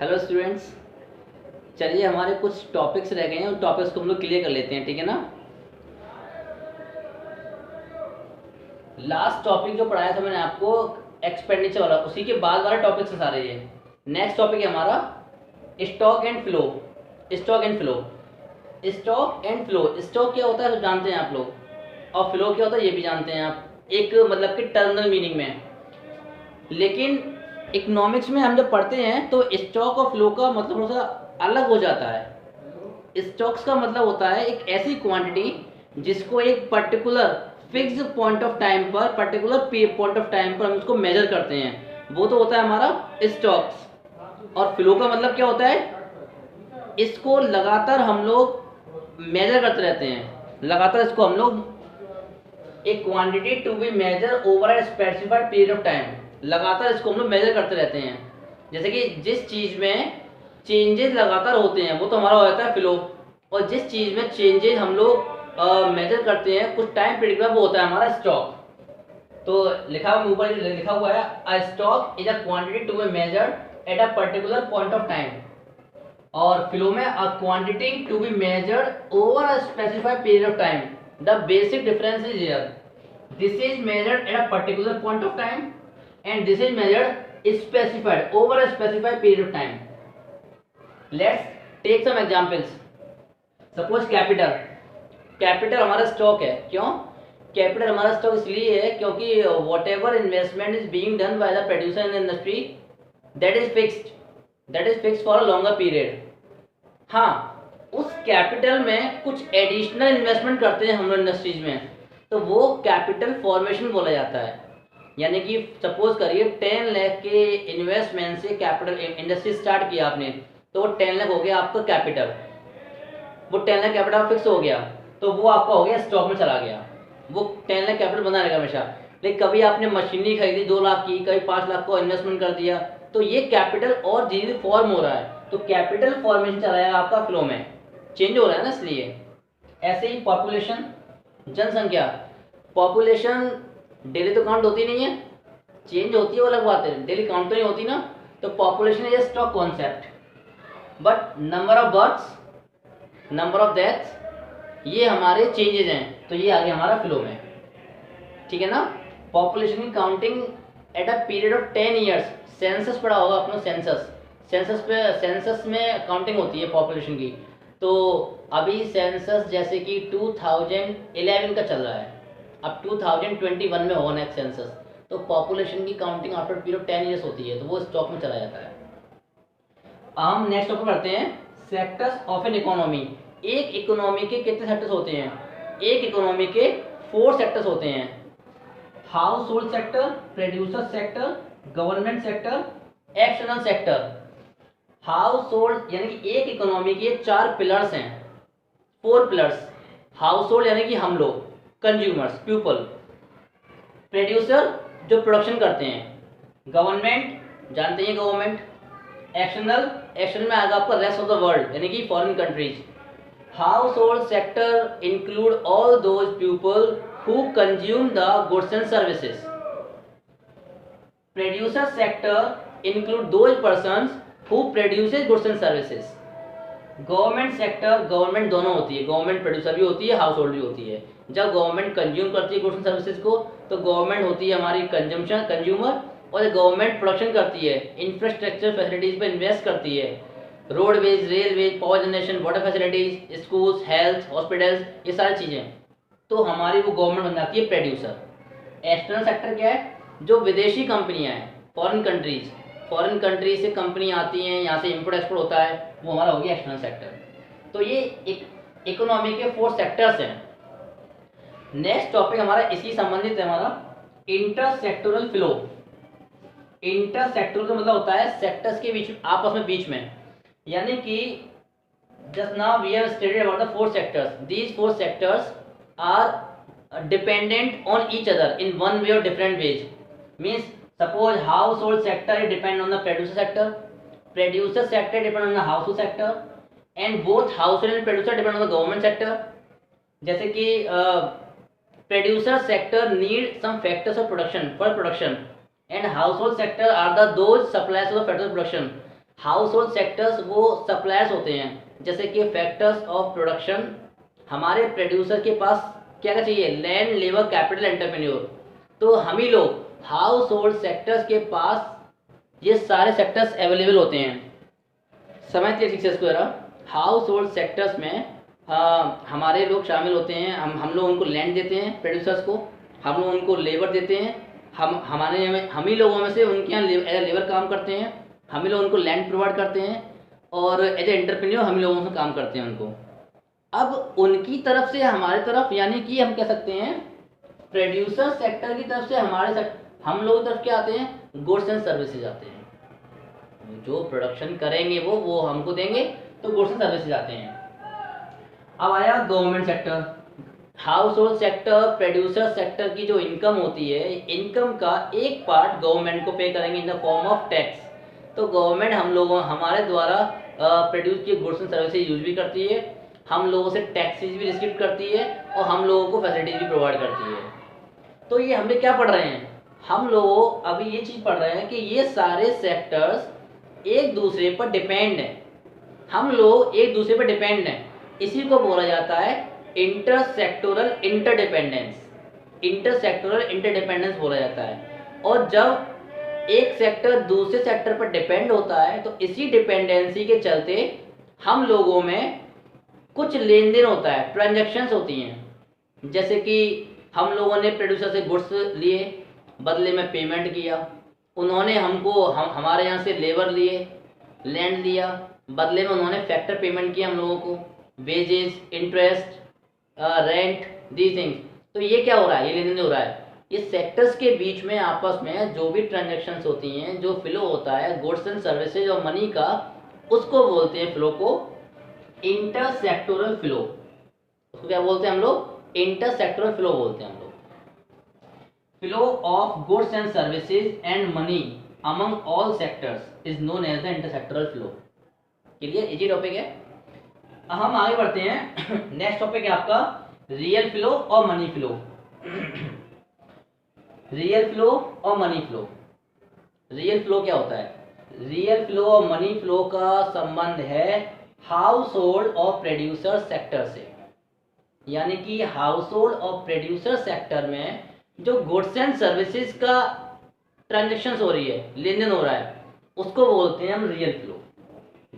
Hello students, चलिए हमारे कुछ टॉपिक्स रह गए हैं, उन टॉपिक्स को हम लोग क्लियर कर लेते हैं, ठीक है ना। लास्ट टॉपिक जो पढ़ाया था मैंने आपको एक्सपेंडिचर वाला, उसी के बाद वाला टॉपिक से सारे ये नेक्स्ट टॉपिक है हमारा stock and flow. Stock and flow, stock and flow. Stock क्या होता है तो जानते हैं आप लोग, और फ्लो क्या होता है ये भी जानते हैं आप, एक मतलब कि टर्मिनल मीनिंग में। लेकिन इकोनॉमिक्स में हम जब पढ़ते हैं तो स्टॉक और फ्लो का मतलब थोड़ा सा अलग हो जाता है। स्टॉक्स का मतलब होता है एक ऐसी क्वांटिटी जिसको एक particular fix point of time पर, पर्टिकुलर पॉइंट ऑफ टाइम पर हम उसको मेजर करते हैं, वो तो होता है हमारा स्टॉक्स। और फ्लो का मतलब क्या होता है, इसको लगातार हम लोग मेजर करते रहते हैं, लगातार इसको हम लोग एक quantity to be measure over a specified period of time, लगातार इसको हम लोग मेजर करते रहते हैं। जैसे कि जिस चीज़ में चेंजेस लगातार होते हैं वो तो हमारा हो जाता है फ्लो, और जिस चीज़ में चेंजेस हम लोग मेजर करते हैं कुछ टाइम पीरियड में, वो होता है हमारा स्टॉक। तो लिखा हुआ ऊपर लिखा हुआ है, a stock is a quantity to be measured at a particular point of time. और फ्लो में a quantity to be measured over a specified period of time. The basic difference is here, this is measured at a particular point of time and this is measured specified over a specified period of time. Let's take some examples. Suppose capital हमारा stock है। क्यों capital हमारा stock इसलिए है क्योंकि whatever investment is being done by the producer in the industry, that is fixed for a longer period. हाँ, उस capital में कुछ एडिशनल इन्वेस्टमेंट करते हैं हम लोग इंडस्ट्रीज में, तो वो कैपिटल फॉर्मेशन बोला जाता है। यानी कि सपोज करिए 10 लाख के इन्वेस्टमेंट से कैपिटल इंडस्ट्री स्टार्ट किया आपने, तो वो 10 लाख हो गया आपका कैपिटल। वो 10 लाख कैपिटल फिक्स हो गया, तो वो आपका हो गया स्टॉक में चला गया। वो 10 लाख कैपिटल बना रहेगा हमेशा। लेकिन कभी आपने मशीनरी खरीदी 2 लाख की, कभी 5 लाख को इन्वेस्टमेंट कर दिया, तो ये कैपिटल और धीरे धीरे फॉर्म हो रहा है, तो कैपिटल फॉर्मेशन चला जाएगा आपका फ्लो में, चेंज हो रहा है ना इसलिए। ऐसे ही पॉपुलेशन, जनसंख्या, पॉपुलेशन डेली तो काउंट होती नहीं है, चेंज होती है वो अलग बात है, डेली काउंट तो नहीं होती ना। तो population is stock concept, but number of births, number of deaths, ये हमारे चेंजेज हैं, तो ये आ गया हमारा फ्लो में, ठीक है ना। पॉपुलेशन की counting at a period of 10 years, census पढ़ा होगा आपने, सेंसस में काउंटिंग होती है पॉपुलेशन की। तो अभी सेंसस जैसे कि 2011 का चल रहा है, अब 2021 में होगा नेक्स्ट सेंसस, तो पॉपुलेशन की काउंटिंग आफ्टर पीरियड 10 ईयर्स होती है, तो वो स्टॉक में चला जाता है। हम नेक्स्ट टॉपिक पढ़ते हैं, सेक्टर्स ऑफ एन इकोनॉमी। एक इकोनॉमी के कितने सेक्टर्स होते हैं, एक इकोनॉमी के 4 सेक्टर्स होते हैं। House hold sector, producer sector, government sector, external sector. House hold यानी कि एक इकोनॉमी के 4 पिलर्स हैं, 4 पिलर्स। हाउस होल्ड यानी कि हम लोग, कंज्यूमर्स, पीपल। प्रोड्यूसर जो प्रोडक्शन करते हैं, गवर्नमेंट जानते हैं गवर्नमेंट। एक्सटर्नल में आएगा आपका रेस्ट ऑफ द वर्ल्ड यानी कि foreign countries. House hold sector include all those people who consume the goods and services. Producer sector include those persons who produces goods and services. Government sector, government दोनों होती है, government producer भी होती है, house hold भी होती है। जब गवर्नमेंट कंज्यूम करती है गुड्स एंड सर्विसेज को, तो गवर्नमेंट होती है हमारी कंजम्पशन, कंज्यूमर। और गवर्नमेंट प्रोडक्शन करती है, इंफ्रास्ट्रक्चर फैसिलिटीज पर इन्वेस्ट करती है, roadways, railways, power generation, water facilities, schools, health, hospitals, ये सारी चीज़ें, तो हमारी वो गवर्नमेंट बन जाती है प्रोड्यूसर। एक्सटर्नल सेक्टर क्या है, जो विदेशी कंपनियां हैं, फॉरेन कंट्रीज से कंपनी आती हैं, यहाँ से इंपोर्ट एक्सपोर्ट होता है, वो हमारा हो गया एक्सटर्नल सेक्टर। तो ये एक इकोनॉमी के 4 सेक्टर्स हैं। नेक्स्ट टॉपिक हमारा इसी संबंधित है, हमारा इंटरसेक्टोरल फ्लो। इंटरसेक्टोरल का मतलब होता है सेक्टर्स के बीच, आपस में, बीच में। यानी कि just now we have studied about the 4 sectors, these 4 sectors are dependent on each other in one way or different ways. Means suppose household sector it depend on the producer sector depend on the household sector, and both household and producer depend on the government sector. जैसे कि producer sector need some factors of production for production, and household sector are the those suppliers of the factors of production. House hold sectors वो suppliers होते हैं, जैसे कि factors of production. हमारे producer के पास क्या क्या चाहिए, लैंड, लेबर, कैपिटल, एंटरप्रेन्योर। तो हम ही लोग हाउस होल्ड सेक्टर्स के पास ये सारे सेक्टर्स अवेलेबल होते हैं। समझते हैं ठीक से इसको जरा। हाउस होल्ड सेक्टर्स में हमारे लोग शामिल होते हैं। हम लोग उनको लैंड देते हैं प्रोड्यूसर्स को, हम लोग उनको लेबर देते हैं, हम ही लोगों में से उनके यहाँ एज लेबर काम करते हैं, हम ही लोग उनको लैंड प्रोवाइड करते हैं, और एज ए एंटरप्रेन्योर हम ही लोगों से काम करते हैं उनको। अब उनकी तरफ से हमारे तरफ, यानी कि हम कह सकते हैं प्रोड्यूसर सेक्टर की तरफ से हम लोगों की तरफ क्या आते हैं, गुड्स एंड सर्विसेज आते हैं। जो प्रोडक्शन करेंगे वो हमको देंगे, तो गुड्स एंड सर्विसेज आते हैं। अब आया government sector. House hold sector, producer sector की जो इनकम होती है, इनकम का एक पार्ट गवर्नमेंट को पे करेंगे in the form of tax. तो गवर्नमेंट हमारे द्वारा प्रोड्यूस किए गुड्स एंड सर्विसेज यूज भी करती है, हम लोगों से टैक्सेस भी रिसीव करती है, और हम लोगों को फैसिलिटीज भी प्रोवाइड करती है। तो ये हम क्या पढ़ रहे हैं, हम लोग अभी ये चीज़ पढ़ रहे हैं कि ये सारे सेक्टर्स एक दूसरे पर डिपेंड हैं। हम लोग एक दूसरे पर डिपेंड हैं, इसी को बोला जाता है इंटरसेक्टोरल इंटरडिपेंडेंस। इंटरसेक्टोरल इंटरडिपेंडेंस बोला जाता है। और जब एक सेक्टर दूसरे सेक्टर पर डिपेंड होता है, तो इसी डिपेंडेंसी के चलते हम लोगों में कुछ लेन देन होता है, ट्रांजैक्शंस होती हैं। जैसे कि हम लोगों ने प्रोड्यूसर से गुड्स लिए, बदले में पेमेंट किया, उन्होंने हमारे यहाँ से लेबर लिए, लैंड लिया, बदले में उन्होंने फैक्टर पेमेंट किया हम लोगों को, wages, interest, rent, these things. तो ये क्या हो रहा है, ये लेन देन हो रहा है। ये सेक्टर्स के बीच में आपस में जो भी ट्रांजैक्शंस होती हैं, जो फ्लो होता है गुड्स एंड सर्विसेज और मनी का, उसको बोलते हैं फ्लो को इंटरसेक्टोरल फ्लो। उसको क्या बोलते हैं हम लोग, इंटरसेक्टोरल फ्लो बोलते हैं हम लोग। Flow of goods and services and money among all sectors is known as the intersectoral flow. Clear, easy topic है। हम आगे बढ़ते हैं। नेक्स्ट टॉपिक है आपका रियल फ्लो और मनी फ्लो। रियल फ्लो और मनी फ्लो। रियल फ्लो क्या होता है, रियल फ्लो और मनी फ्लो का संबंध है हाउस होल्ड और प्रोड्यूसर सेक्टर से। यानी कि हाउस होल्ड और प्रोड्यूसर सेक्टर में जो गुड्स एंड सर्विसेज का ट्रांजेक्शन हो रही है, लेन देन हो रहा है, उसको बोलते हैं हम रियल फ्लो।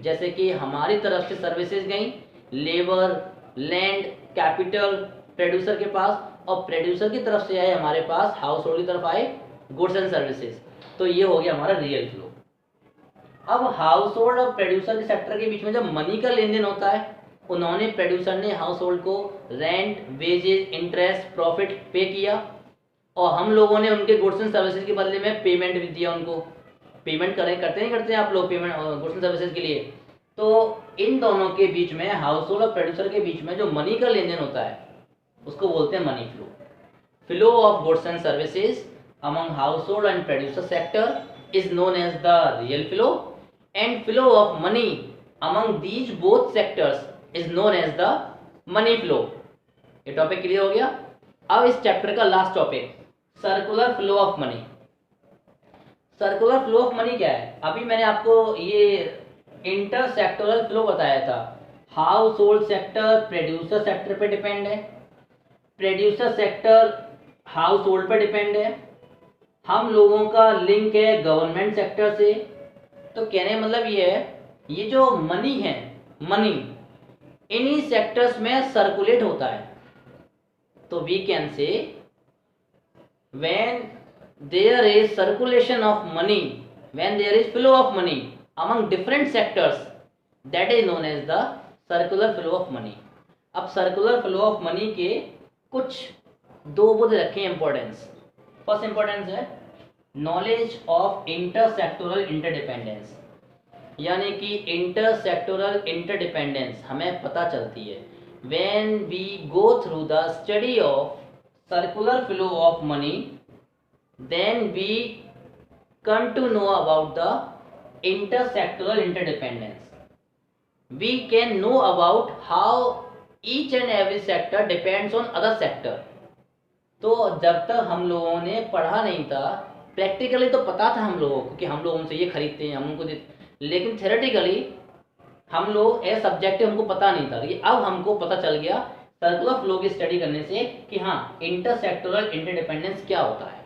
जैसे कि हमारी तरफ से सर्विसेज गई, लेबर, लैंड, कैपिटल प्रोड्यूसर के पास, और प्रोड्यूसर की तरफ से आए हमारे पास, हाउस होल्ड की तरफ आए गुड्स एंड सर्विसेज। तो ये हो गया हमारा रियल फ्लो। अब हाउस होल्ड और प्रोड्यूसर के सेक्टर के बीच में जब मनी का लेन देन होता है, उन्होंने, प्रोड्यूसर ने हाउस होल्ड को रेंट, वेजेज, इंटरेस्ट, प्रॉफिट पे किया, और हम लोगों ने उनके गुड्स एंड सर्विसेज के बदले में पेमेंट भी दिया उनको। पेमेंट करते नहीं करते हैं आप लोग पेमेंट गुड्स एंड सर्विसेज के लिए। तो इन दोनों के बीच में, हाउस होल्ड और प्रोड्यूसर के बीच में जो मनी का लेन देन होता है, उसको बोलते हैं money flow. Flow of goods and services among household and producer sector is known as the real flow, and flow of money among these both sectors is known as the money flow. ये topic clear हो गया। अब इस chapter का last topic, circular flow of money. Circular flow of money क्या है, अभी मैंने आपको ये इंटरसेक्टोरल फ्लो बताया था। House hold sector producer sector पे डिपेंड है, प्रोड्यूसर सेक्टर हाउस होल्ड पे डिपेंड है, हम लोगों का लिंक है गवर्नमेंट सेक्टर से। तो कहने का मतलब ये है, ये जो मनी है, मनी इन्हीं सेक्टर्स में सर्कुलेट होता है। तो we can say when there is circulation of money, when there is flow of money among different sectors, that is known as the circular flow of money. अब circular flow of money के कुछ दो बुद्ध रखे importance. First importance है knowledge of intersectoral interdependence, यानी कि intersectoral interdependence हमें पता चलती है when we go through the study of circular flow of money, then we come to know about the intersectoral interdependence. We can know about how each and every sector depends on other sector. तो जब तक हम लोगों ने पढ़ा नहीं था, practically तो पता था हम लोगों को कि हम लोग उनसे ये खरीदते हैं, हम उनको देते, लेकिन थ्योरेटिकली हम लोग एज सब्जेक्टिव हमको पता नहीं था, लेकिन अब हमको पता चल गया सर्कुलर फ्लो की स्टडी करने से कि हाँ इंटरसेक्टोरल इंटरडिपेंडेंस क्या होता है।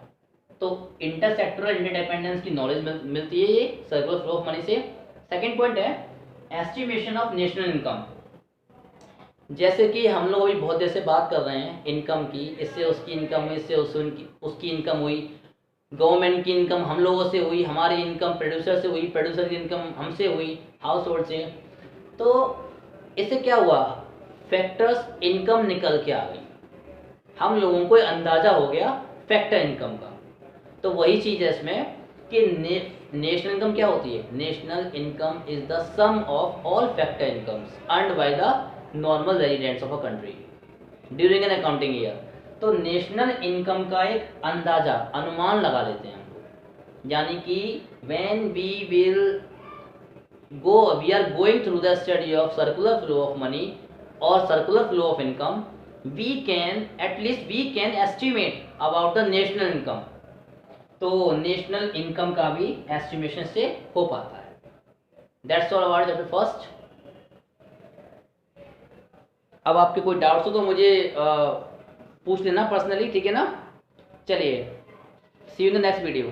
तो इंटरसेक्टोरल इंटरडिपेंडेंस की नॉलेज मिलती है ये सर्कुलर फ्लो ऑफ मनी से। सेकेंड पॉइंट है एस्टिमेशन ऑफ नेशनल इनकम। जैसे कि हम लोग अभी बहुत देर से बात कर रहे हैं इनकम की, इससे उसकी इनकम हुई, इससे उसकी इनकम हुई, गवर्नमेंट की इनकम हम लोगों से हुई, हमारी इनकम प्रोड्यूसर से हुई, प्रोड्यूसर की इनकम हमसे हुई, हाउस होल्ड से। तो इससे क्या हुआ, फैक्टर्स इनकम निकल के आ गई, हम लोगों को अंदाजा हो गया फैक्टर इनकम का। तो वही चीज़ है इसमें कि नेशनल इनकम क्या होती है, national income is the sum of all factor incomes earned by the normal residents of a country during an accounting year. तो नेशनल इनकम का एक अंदाजा अनुमान लगा लेते हैं हम लोग, यानी कि when we are going through the study of circular flow of money और circular flow of income, we can estimate about the national income. तो नेशनल इनकम का भी एस्टिमेशन से हो पाता है। That's all about chapter first. अब आपके कोई डाउट्स हो तो मुझे पूछ लेना पर्सनली, ठीक है ना। चलिए, see you in the next video.